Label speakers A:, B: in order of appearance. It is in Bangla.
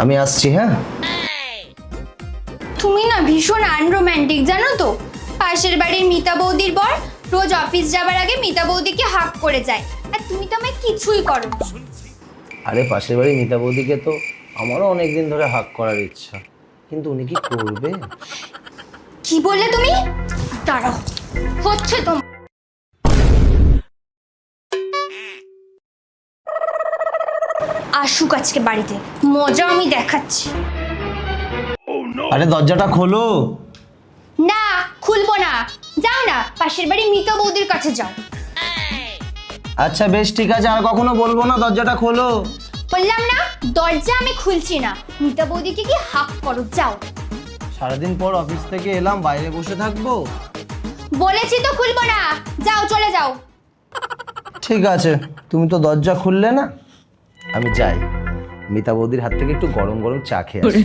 A: আমি আসছি। হ্যাঁ,
B: তুমি না ভীষণ আনরোম্যান্টিক জানো তো। পাশের বাড়ির মিতা বৌদির বর রোজ অফিস যাবার আগে মিতা বৌদিকে হাক করে যায়, আর তুমি তো আমায় কিছুই করো না।
A: আরে পাশের বাড়ি মিতা বৌদিকে তো আমারও অনেকদিন ধরে হাক করার ইচ্ছা, কিন্তু উনি কি করবে?
B: কি বললে তুমি? দাঁড়াও, হচ্ছে তোমার। আসুক আজকে বাড়িতে, মজা আমি দেখাচ্ছি।
A: আরে দরজাটা খোলো।
B: না, খুলবো না। যাও না, পাশের বাড়ি মিতা বৌদির কাছে যাও।
A: আচ্ছা বেশ ঠিক আছে, আর কখনো বলবো না, দরজাটা খোলো।
B: বললাম না, দরজা আমি খুলছি না। মিতা বৌদিকে কি হাক করো, যাও।
A: সারাদিন পর অফিস থেকে এলাম, বাইরে বসে থাকবো?
B: বলেছি তো খুলবো না, যাও চলে যাও।
A: ঠিক আছে, তুমি তো দরজা খুললে না, আমি যাই মিতা বৌদির হাত থেকে একটু গরম গরম চা খেয়ে আসি।